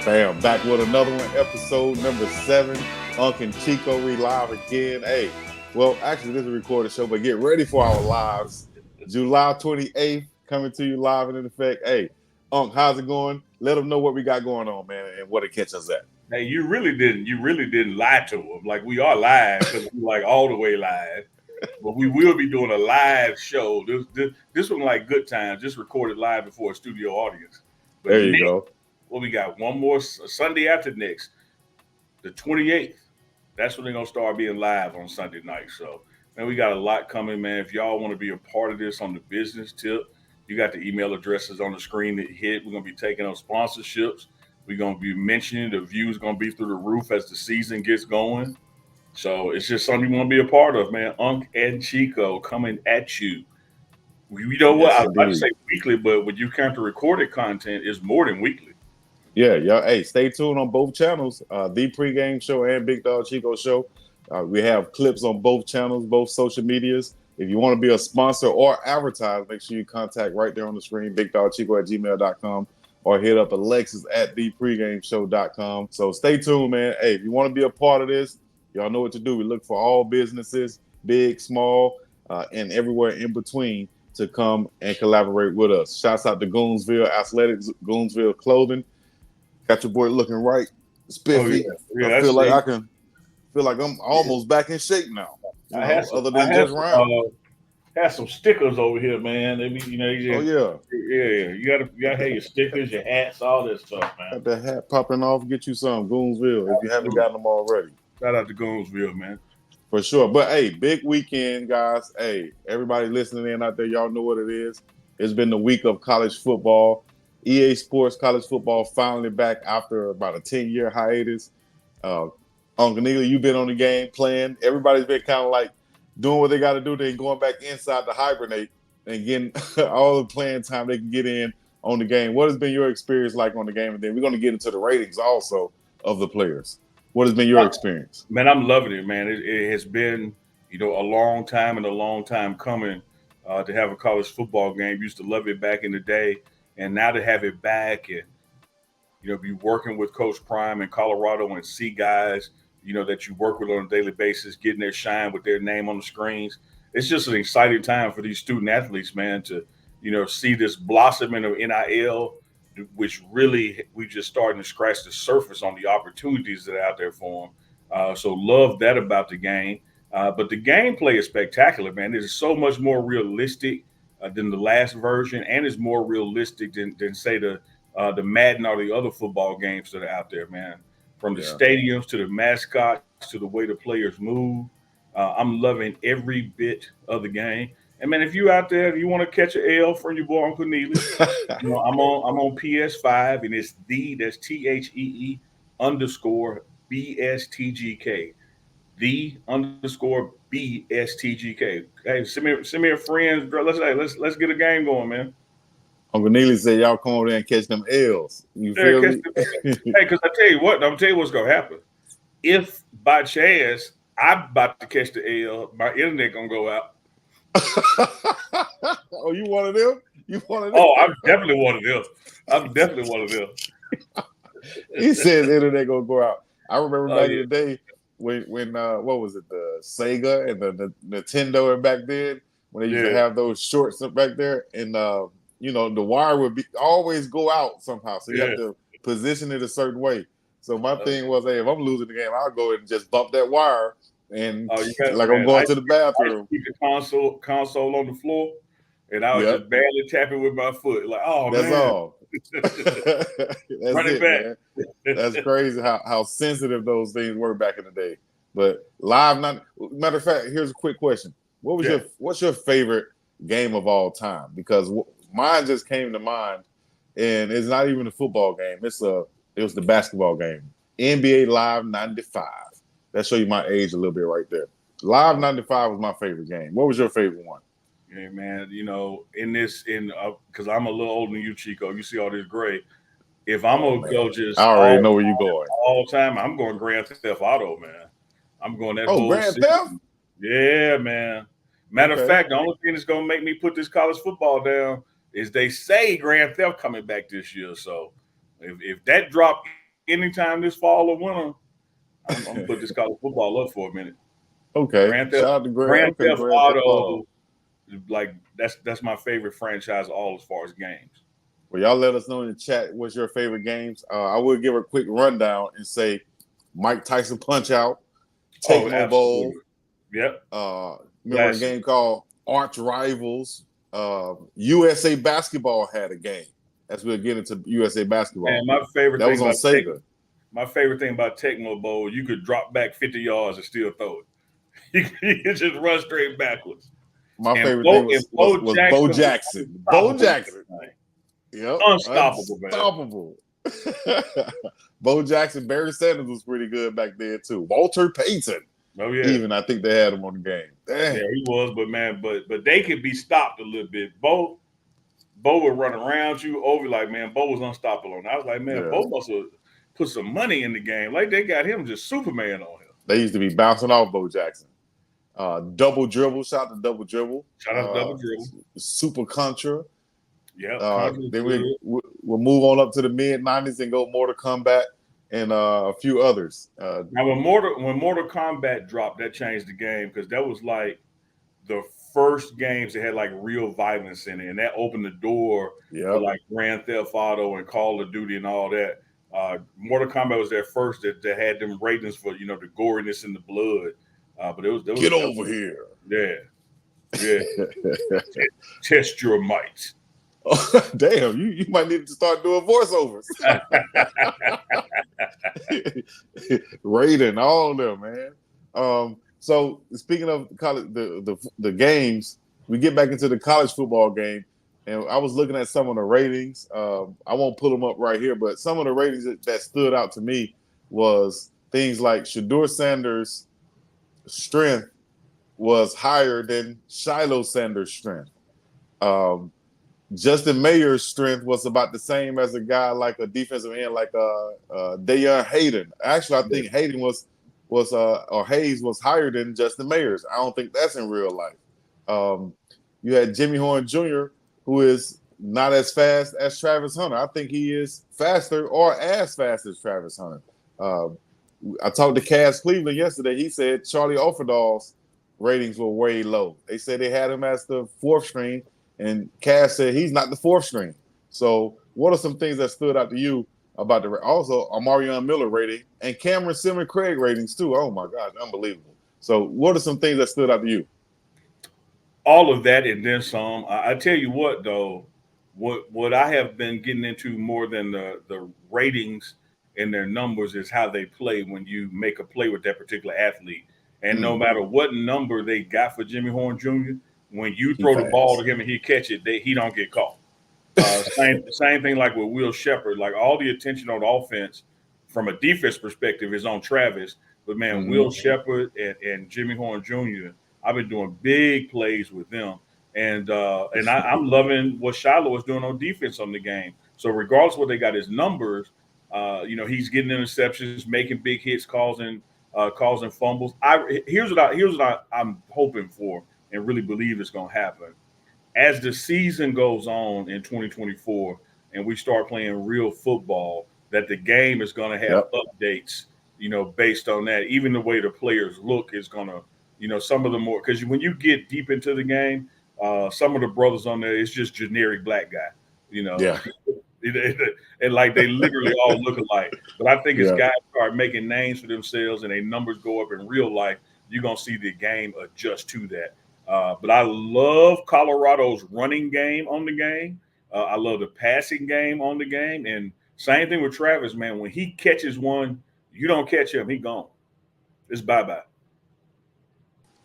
Bam, back with another one, episode number 7. Unk and Chico, we live again. Hey, well, actually, this is a recorded show, but get ready for our lives. July 28th, coming to you live and in effect. Hey, Unk, how's it going? Let them know what we got going on, man, and what to catch us at. Hey, you really didn't lie to them. Like we are live because we're like all the way live, but we will be doing a live show. This one like good times, just recorded live before a studio audience. But There you next, go. what we got? One more Sunday after next, the 28th. That's when they're gonna start being live on Sunday night. So man, we got a lot coming, man. If y'all want to be a part of this on the business tip, you got the email addresses on the screen that hit. We're gonna be taking on sponsorships. We're gonna be mentioning the views gonna be through the roof as the season gets going. So it's just something you want to be a part of, man. Unk and Chico coming at you. You know what? Yes, I was about to indeed. say weekly, but when you count the recorded content, it's more than weekly. Yeah, y'all. Hey, stay tuned on both channels, the pregame show and Big Dog Chico show. We have clips on both channels, both social medias. If you want to be a sponsor or advertise, make sure you contact right there on the screen, bigdogchico@gmail.com, or hit up Alexis at thepregameshow.com. So stay tuned, man. Hey, if you want to be a part of this, y'all know what to do. We look for all businesses, big, small, and everywhere in between to come and collaborate with us. Shouts out to Goonsville Athletics, Goonsville Clothing. Got your boy looking right, Oh yeah, spiffy. yeah. I That's feel like it. I'm almost back in shape now. I had some. Other I than had just some. round. Had some stickers over here, man. They be, Oh yeah, yeah. You gotta have your stickers, your hats, all that stuff, man. got that hat popping off. Get you some Goonsville if you haven't Absolutely. gotten them already, Shout out to Goonsville, man. for sure. But hey, big weekend, guys. Hey, everybody listening in out there, y'all know what it is. It's been the week of college football. EA Sports college football finally back after about a 10-year hiatus. Uh, Uncle Neely, you've been on the game playing. Everybody's been kind of like doing what they got to do. Then going back inside to hibernate and getting all the playing time they can get in on the game. What has been your experience like on the game? And then we're going to get into the ratings also of the players. What has been your experience? Man, I'm loving it, man. It has been, a long time and a long time coming to have a college football game. Used to love it back in the day, and now to have it back and be working with Coach Prime in Colorado and see guys, that you work with on a daily basis, getting their shine with their name on the screens. It's just an exciting time for these student athletes, man, to see this blossoming of NIL, which really we just starting to scratch the surface on the opportunities that are out there for them. So love that about the game. But the gameplay is spectacular, man. It is so much more realistic than the last version, and is more realistic than say the Madden or the other football games that are out there, man. From the Yeah. stadiums to the mascots to the way the players move, I'm loving every bit of the game. And man, if you out there, if you want to catch an L from your boy Uncle Neely, I'm on PS5, and it's that's THEE _BSTGK, the underscore BSTGK. Hey, send me a friend, bro. Let's get a game going, man. Uncle Neely said y'all come over there and catch them L's. You Yeah, feel catch me? the Hey, because I tell you what, I'm gonna tell you what's gonna happen. If by chance I'm about to catch the L, my internet gonna go out. Oh, you one of them? You one of them? Oh, I'm definitely one of them. I'm definitely one of them. He said the internet gonna go out. I remember Oh back in yeah, the day when what was it, the Sega and the Nintendo, and back then when they used to yeah. have those shorts up back there, and the wire would be always go out somehow, so you have Yeah. to position it a certain way. So my Oh, thing was, hey, if I'm losing the game, I'll go and just bump that wire and oh, you got like I'm man. going to the I used to bathroom. keep the console on the floor, and I was Yep, just barely tapping with my foot. Like, oh that's man, all. That's run it it, back. man. That's crazy how sensitive those things were back in the day. But live, not matter of fact. Here's a quick question: Yeah. what's your favorite game of all time? Because mine just came to mind, and it's not even a football game. It was the basketball game, NBA Live '95. That show you my age a little bit right there. Live Oh, '95 was my favorite game. What was your favorite one? yeah, man. In because I'm a little older than you, Chico. You see all this gray. If I'm Oh gonna go man, I just already know where you're going. all time, I'm going Grand Theft Auto, man. I'm going that Oh, whole Grand Theft. system. Yeah, man. Matter of Okay. fact, the only thing that's gonna make me put this college football down is they say Grand Theft coming back this year. So if that drop anytime this fall or winter, I'm gonna put this college football up for a minute. Okay, Grand Theft shout out to Grand. Grand Okay, Theft Grand Theft Auto. Auto, like that's my favorite franchise all as far as games. Well, y'all let us know in the chat what's your favorite games. I will give a quick rundown and say Mike Tyson Punch Out, Oh, Tecmo Bowl. absolutely. Yep. Remember a Classic. game called Arch Rivals. USA Basketball had a game. As we'll get into USA Basketball. And my favorite That thing was on about Sega. my favorite thing about Tecmo Bowl, you could drop back 50 yards and still throw it. You could just run straight backwards. My And favorite thing was Bo Jackson was Jackson. Bo unstoppable. Jackson. Yep. Unstoppable, man. Unstoppable. Bo Jackson, Barry Sanders was pretty good back then too. Walter Payton. Oh yeah. Even I think they had him on the game. Damn. Yeah, he was, but man, but they could be stopped a little bit. Bo would run around you over like, man, Bo was unstoppable. And I was like, man, Bo must have put some money in the game. Like they got him just Superman on him. They used to be bouncing off Bo Jackson. Double Dribble, shout out to Double Dribble. Shout out to Double Dribble. Super Contra. Yeah. Then we'll move on up to the mid-90s and go Mortal Kombat and a few others. Now when Mortal Kombat dropped, that changed the game because that was like the first games that had like real violence in it, and that opened the door for like Grand Theft Auto and Call of Duty and all that. Mortal Kombat was their first that had them ratings for the goriness and the blood. But it was get over here. Yeah. Test your might. Oh, damn, you might need to start doing voiceovers. Raiden, all of them, man. So speaking of college, the games, we get back into the college football game, and I was looking at some of the ratings. I won't pull them up right here, but some of the ratings that stood out to me was things like Shedeur Sanders' strength was higher than Shiloh Sanders' strength. Justin Mayer's strength was about the same as a guy like a defensive end like Deion Hayden. Actually, I think Hayden or Hayes was higher than Justin Mayer's. I don't think that's in real life. You had Jimmy Horn Jr., who is not as fast as Travis Hunter. I think he is faster or as fast as Travis Hunter. I talked to Cass Cleveland yesterday. He said Charlie Offerdahl's ratings were way low. They said they had him as the fourth string, and Cass said he's not the fourth string. So what are some things that stood out to you about also Amarion Miller rating and Cameron Simon Craig ratings too? Oh my God, unbelievable. So what are some things that stood out to you? All of that and then some. I tell you what though, what I have been getting into more than the ratings and their numbers is how they play when you make a play with that particular athlete. And no matter what number they got for Jimmy Horn Jr., when you throw the ball to him and he catch it, he don't get caught. Same thing like with Will Shepherd. Like all the attention on offense from a defense perspective is on Travis. But man, Will Shepherd and Jimmy Horn Jr., I've been doing big plays with them. And I'm loving what Shiloh is doing on defense on the game. So regardless of what they got his numbers, he's getting interceptions, making big hits, causing fumbles. Here's what I'm hoping for and really believe is going to happen. As the season goes on in 2024 and we start playing real football, that the game is going to have updates, based on that. Even the way the players look is going to, some of the more, because when you get deep into the game, some of the brothers on there, it's just generic black guy, and like they literally all look alike. But I think as guys start making names for themselves and their numbers go up in real life, you're going to see the game adjust to that. But I love Colorado's running game on the game. I love the passing game on the game. And same thing with Travis, man. When he catches one, you don't catch him, he gone. It's bye-bye.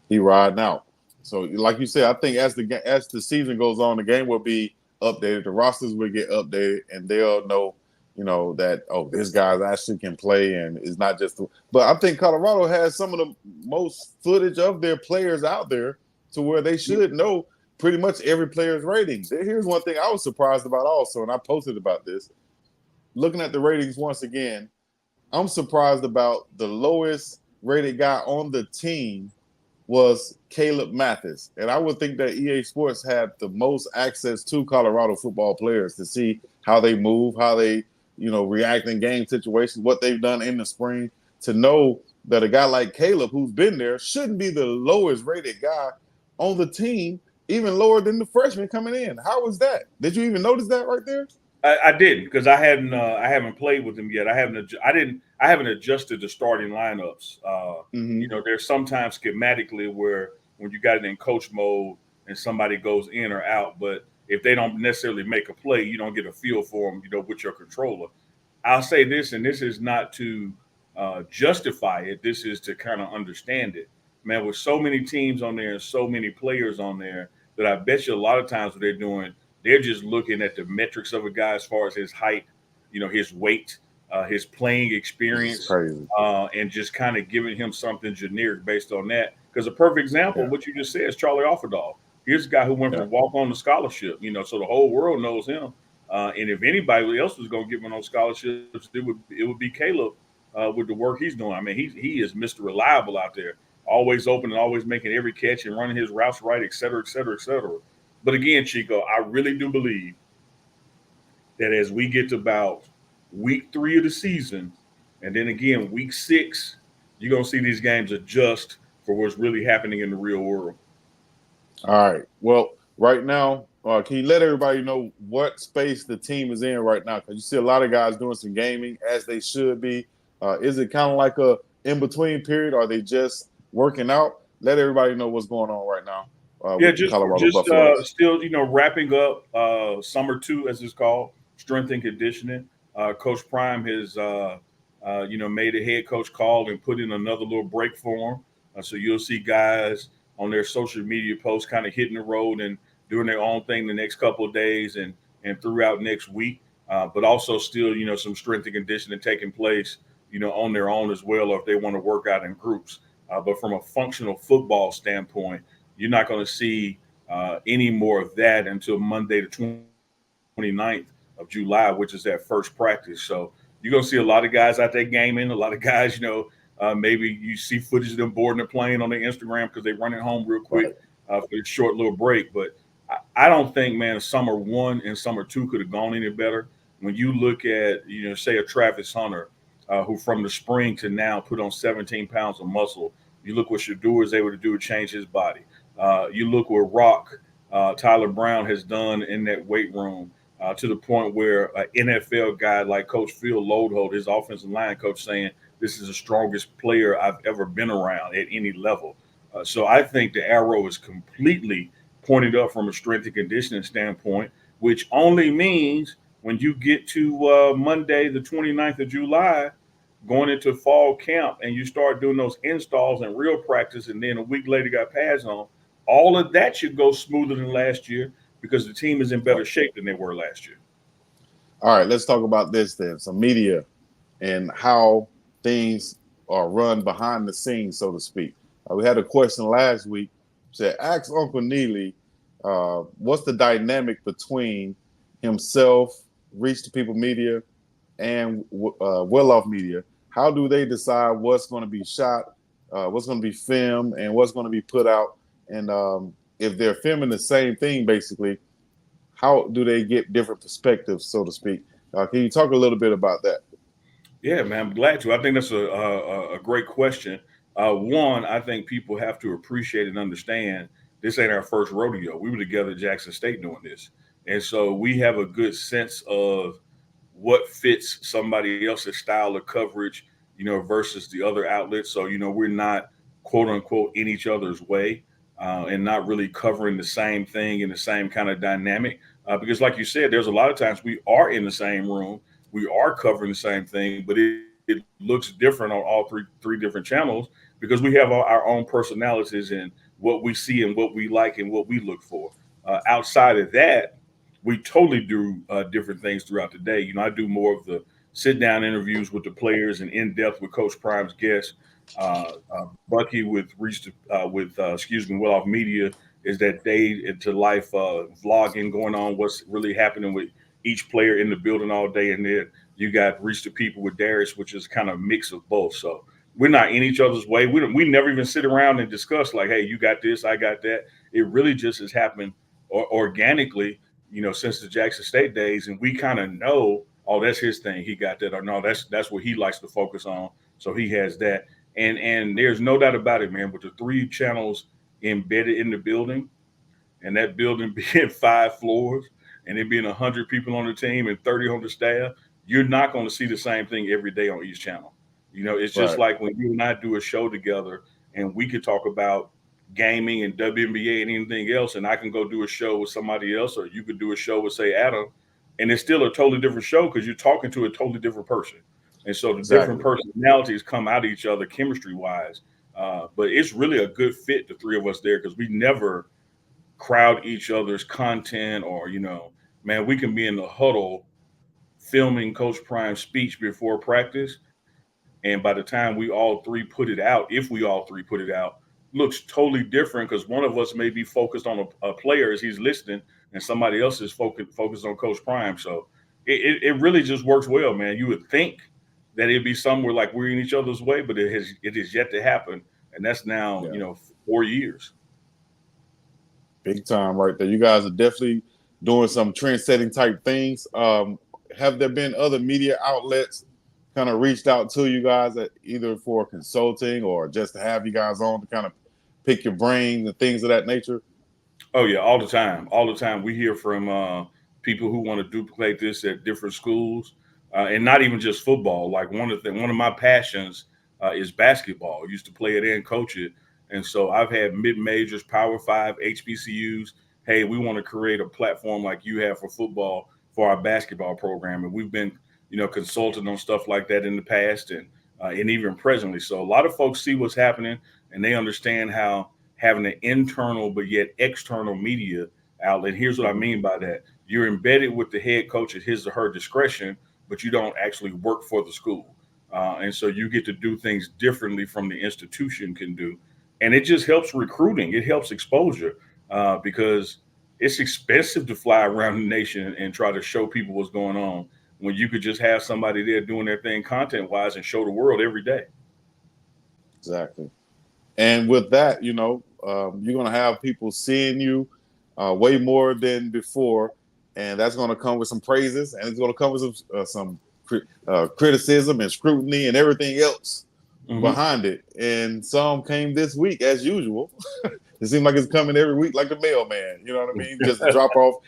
He riding out. So like you said, I think as the season goes on, the game will be updated. The rosters will get updated, and they'll know, that this guy actually can play and is not just. But I think Colorado has some of the most footage of their players out there to where they should know pretty much every player's ratings. Here's one thing I was surprised about also, and I posted about this. Looking at the ratings once again, I'm surprised about the lowest rated guy on the team was Caleb Mathis. And I would think that EA Sports had the most access to Colorado football players to see how they move, how they reacting game situations, what they've done in the spring, to know that a guy like Caleb, who's been there, shouldn't be the lowest rated guy on the team, even lower than the freshman coming in. How was that? Did you even notice that right there? I didn't because I haven't played with him yet. I haven't adjusted the starting lineups. Mm-hmm. There's sometimes schematically where when you got it in coach mode and somebody goes in or out, but if they don't necessarily make a play, you don't get a feel for them. With your controller. I'll say this, and this is not to justify it. This is to kind of understand it. Man, with so many teams on there and so many players on there, that I bet you a lot of times what they're doing, they're just looking at the metrics of a guy as far as his height, his weight, his playing It's experience, crazy. and just kind of giving him something generic based on that. Because a perfect example of Yeah, what you just said is Charlie Offerdahl. Here's a guy who went yeah, from walk on to scholarship, so the whole world knows him. And if anybody else was going to give him those scholarships, it would be Caleb with the work he's doing. I mean, he is Mr. Reliable out there, always open and always making every catch and running his routes right, et cetera, et cetera, et cetera. But again, Chico, I really do believe that as we get to about week 3 of the season, and then again week 6, you're gonna see these games adjust for what's really happening in the real world. All right. Well, right now, can you let everybody know what space the team is in right now? Because you see a lot of guys doing some gaming as they should be. Is it kind of like a in between period? Are they just working out? Let everybody know what's going on right now Yeah, with the Colorado Buffaloes. still wrapping up summer 2, as it's called, strength and conditioning. Coach Prime has made a head coach call and put in another little break for him. So you'll see guys on their social media posts kind of hitting the road and doing their own thing the next couple of days and throughout next week. But also still some strength and conditioning taking place on their own as well, or if they want to work out in groups. But from a functional football standpoint, you're not going to see any more of that until Monday, the 29th of July, which is that first practice. So you're going to see a lot of guys out there gaming, a lot of guys, maybe you see footage of them boarding the plane on their Instagram because they're running home real quick Right. for a short little break. But I don't think, man, summer 1 and summer 2 could have gone any better. When you look at, say a Travis Hunter, who from the spring to now put on 17 pounds of muscle. You look what Shador is able to do to change his body. You look what Rock, Tyler Brown has done in that weight room to the point where an NFL guy like Coach Phil Lodeholt, his offensive line coach, saying this is the strongest player I've ever been around at any level. So I think the arrow is completely pointed up from a strength and conditioning standpoint, which only means when you get to Monday, the 29th of July, going into fall camp, and you start doing those installs and real practice, and then a week later got pads on, all of that should go smoother than last year because the team is in better Right. shape than they were last year. All right. Let's talk about this then. Some media and how things are run behind the scenes, so to speak. We had a question last week. Said, ask Uncle Neely, what's the dynamic between himself, Reach the People Media, and Well Off Media? How do they decide what's going to be shot, what's going to be filmed, and what's going to be put out? And if they're filming the same thing, basically, how do they get different perspectives, so to speak? Can you talk a little bit about that? Yeah, man, I'm glad to. I think that's a great question. One, I think people have to appreciate and understand this ain't our first rodeo. We were together at Jackson State doing this. And so we have a good sense of what fits somebody else's style of coverage, versus the other outlets. So, we're not quote unquote in each other's way and not really covering the same thing in the same kind of dynamic. Because, like you said, there's a lot of times we are in the same room, we are covering the same thing, but it looks different on all three different channels because we have our own personalities and what we see and what we like and what we look for. Outside of that, we totally do different things throughout the day. I do more of the sit down interviews with the players and in depth with Coach Prime's guests. Bucky with Well Off Media is that day into life vlogging going on, what's really happening with each player in the building all day, and then you got Reach the People with Darius, which is kind of a mix of both. So we're not in each other's way. We never even sit around and discuss like, hey, you got this, I got that. It really just has happened organically, since the Jackson State days, and we kind of know oh, that's his thing. He got that. Or no, that's what he likes to focus on. So he has that. And there's no doubt about it, man. With the three channels embedded in the building, and that building being 5 floors, and it being 100 people on the team and 30 on the staff, you're not going to see the same thing every day on each channel. It's just Right. like when you and I do a show together, and we could talk about gaming and WNBA and anything else, and I can go do a show with somebody else, or you could do a show with, say, Adam, and it's still a totally different show because you're talking to a totally different person. And so the different Exactly. personalities come out of each other chemistry wise. But it's really a good fit, the three of us there, because we never crowd each other's content, or man, we can be in the huddle filming Coach Prime's speech before practice, and by the time we all three put it out, if we all three put it out, looks totally different because one of us may be focused on a player as he's listening, and somebody else is focused on Coach Prime. So it really just works well, man. You would think that it'd be somewhere like we're in each other's way, but it is yet to happen, and that's now Yeah. 4 years. Big time right there. You guys are definitely doing some trend setting type things. Have there been other media outlets kind of reached out to you guys that either for consulting or just to have you guys on to kind of pick your brains and things of that nature? Oh yeah, all the time. All the time. We hear from people who want to duplicate this at different schools, and not even just football. Like one of my passions is basketball. I used to play it and coach it, and so I've had mid majors, Power Five, HBCUs. Hey, we want to create a platform like you have for football for our basketball program, and we've been consulting on stuff like that in the past, and even presently. So a lot of folks see what's happening, and they understand how having an internal but yet external media outlet. Here's what I Mm-hmm. mean by that. You're embedded with the head coach at his or her discretion, but you don't actually work for the school. And so you get to do things differently from the institution can do. And it just helps recruiting, it helps exposure, because it's expensive to fly around the nation and try to show people what's going on when you could just have somebody there doing their thing content wise and show the world every day. Exactly. And with that, you're going to have people seeing you way more than before, and that's going to come with some praises, and it's going to come with some criticism and scrutiny and everything else Hmm. behind it. And some came this week as usual. It seems like it's coming every week, like the mailman. You know what I mean? Just to drop off.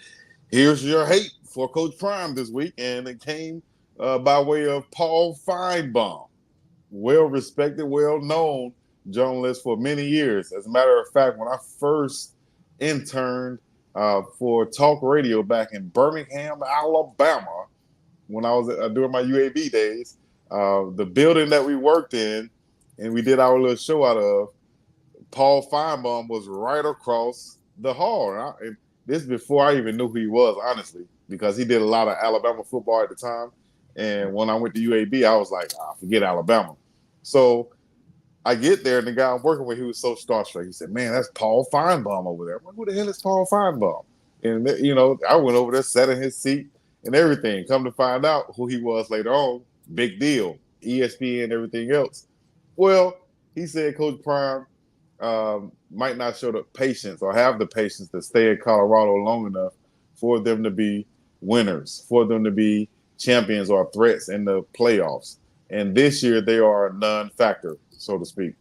Here's your hate for Coach Prime this week, and it came by way of Paul Finebaum, well respected, well known journalist for many years. As a matter of fact, when I first interned for talk radio back in Birmingham, Alabama, when I was during my UAB days, the building that we worked in and we did our little show out of, Paul Finebaum was right across the hall. And this before I even knew who he was, honestly, because he did a lot of Alabama football at the time. And when I went to UAB, I was like, forget Alabama. So I get there, and the guy I'm working with, he was so starstruck. He said, "Man, that's Paul Finebaum over there." I'm like, "Who the hell is Paul Finebaum?" And I went over there, sat in his seat, and everything. Come to find out who he was later on, big deal, ESPN, everything else. Well, he said Coach Prime might not show the patience or have the patience to stay in Colorado long enough for them to be winners, for them to be champions or threats in the playoffs. And this year they are a non-factor, so to speak.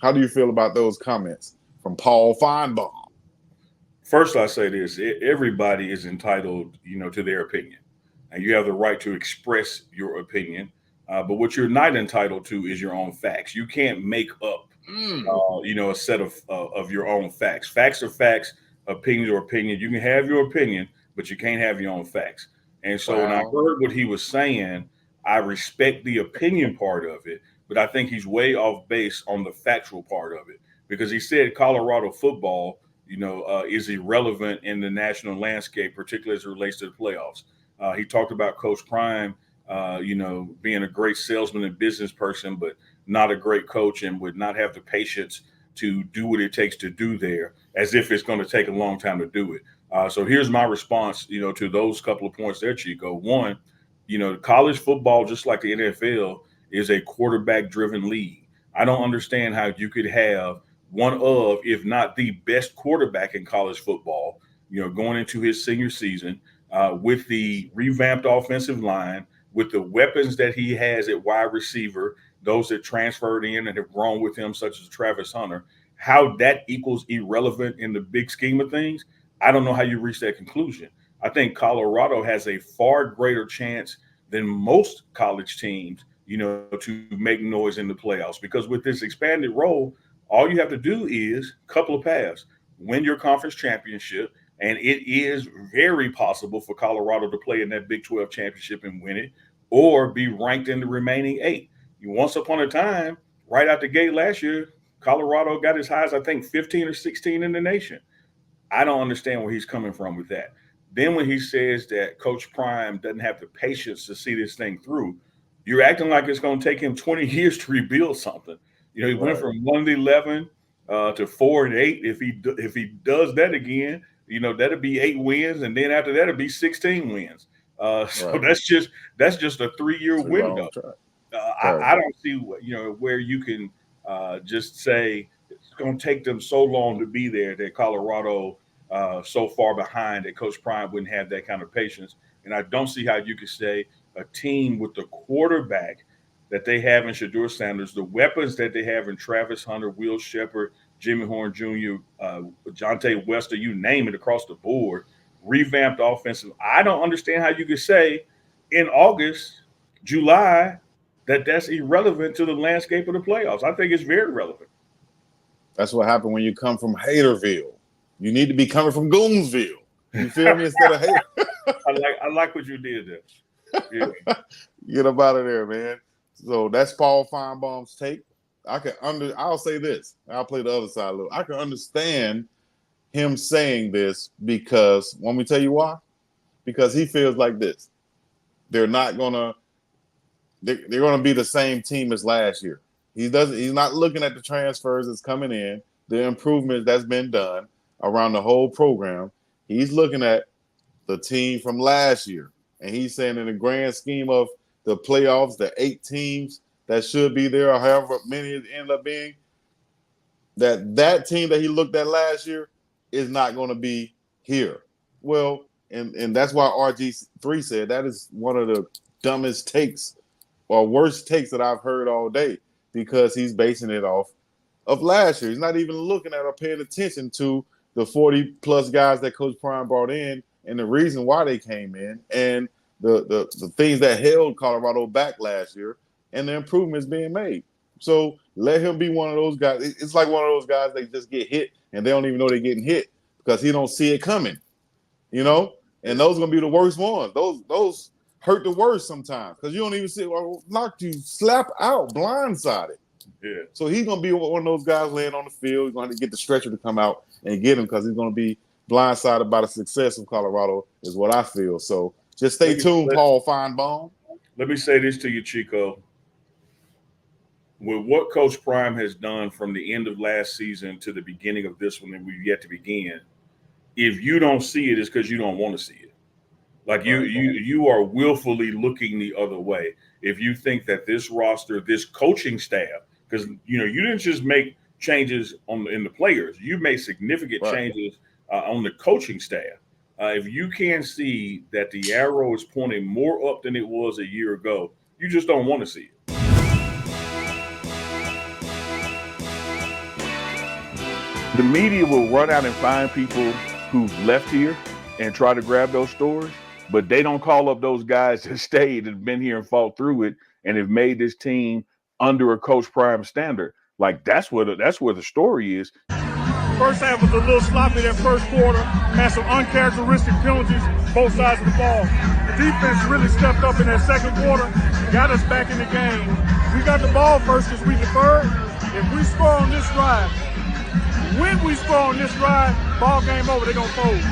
How do you feel about those comments from Paul Finebaum? First, I say this: everybody is entitled, to their opinion, and you have the right to express your opinion. But what you're not entitled to is your own facts. You can't make up, Mm, a set of your own facts. Facts are facts. Opinions are opinion. You can have your opinion, but you can't have your own facts. And so when I wow. heard what he was saying, I respect the opinion part of it, but I think he's way off base on the factual part of it because he said Colorado football, is irrelevant in the national landscape, particularly as it relates to the playoffs. He talked about Coach Prime, being a great salesman and business person, but not a great coach and would not have the patience to do what it takes to do there, as if it's going to take a long time to do it. So here's my response, to those couple of points there, Chico. One, college football, just like the NFL, is a quarterback-driven league. I don't understand how you could have one of, if not the best quarterback in college football, going into his senior season with the revamped offensive line, with the weapons that he has at wide receiver, those that transferred in and have grown with him, such as Travis Hunter, how that equals irrelevant in the big scheme of things, I don't know how you reach that conclusion. I think Colorado has a far greater chance than most college teams, to make noise in the playoffs. Because with this expanded role, all you have to do is a couple of paths: win your conference championship, and it is very possible for Colorado to play in that Big 12 championship and win it, or be ranked in the remaining eight. Once upon a time, right out the gate last year, Colorado got as high as I think 15 or 16 in the nation. I don't understand where he's coming from with that. Then when he says that Coach Prime doesn't have the patience to see this thing through, you're acting like it's going to take him 20 years to rebuild something. He went Right. from 1-11 to 4-8. If he does that again, that'll be 8 wins, and then after that, it'll be 16 wins. So Right. that's just a 3-year So you're window. on track. I don't see where you can just say it's going to take them so long to be there that Colorado so far behind that Coach Prime wouldn't have that kind of patience. And I don't see how you could say a team with the quarterback that they have in Shedeur Sanders, the weapons that they have in Travis Hunter, Will Shepard, Jimmy Horn Jr., Jonte Wester, you name it, across the board, revamped offensive. I don't understand how you could say in August, July, that's irrelevant to the landscape of the playoffs. I think it's very relevant. That's what happened when you come from Haterville. You need to be coming from Goonsville. You feel me? Instead of Hater. I like what you did there. Yeah. Get up out of there, man. So that's Paul Finebaum's take. I'll say this. I'll play the other side a little. I can understand him saying this because, want me to tell you why? Because he feels like this. They're not gonna they're gonna be the same team as last year. He's not looking at the transfers that's coming in, the improvements that's been done around the whole program. He's looking at the team from last year. And he's saying in the grand scheme of the playoffs, the 8 teams that should be there, or however many it end up being, that team that he looked at last year is not going to be here. Well, and that's why RG3 said that is one of the dumbest takes or worst takes that I've heard all day, because he's basing it off of last year. He's not even looking at or paying attention to the 40-plus guys that Coach Prime brought in and the reason why they came in, and the things that held Colorado back last year, and the improvements being made. So let him be one of those guys. It's like one of those guys that just get hit and they don't even know they're getting hit because he don't see it coming, And those are gonna be the worst ones. Those hurt the worst sometimes because you don't even see knocked you slap out, blindsided. Yeah. So he's gonna be one of those guys laying on the field. He's gonna have to get the stretcher to come out and get him because he's gonna be blindsided by the success of Colorado, is what I feel. So just stay tuned, Paul Finebaum. Let me say this to you, Chico. With what Coach Prime has done from the end of last season to the beginning of this one, and we've yet to begin, if you don't see it, it's because you don't want to see it. Like you are willfully looking the other way. If you think that this roster, this coaching staff, because you didn't just make changes in the players, you made significant changes on the coaching staff. If you can't see that the arrow is pointing more up than it was a year ago, you just don't want to see it. The media will run out and find people who've left here and try to grab those stories, but they don't call up those guys that stayed and been here and fought through it and have made this team under a Coach Prime standard. Like that's where the story is. First half was a little sloppy that first quarter, had some uncharacteristic penalties, both sides of the ball. The defense really stepped up in that second quarter, got us back in the game. We got the ball first because we deferred. If we score on this drive, when we score on this drive, ball game over, they're going to fold.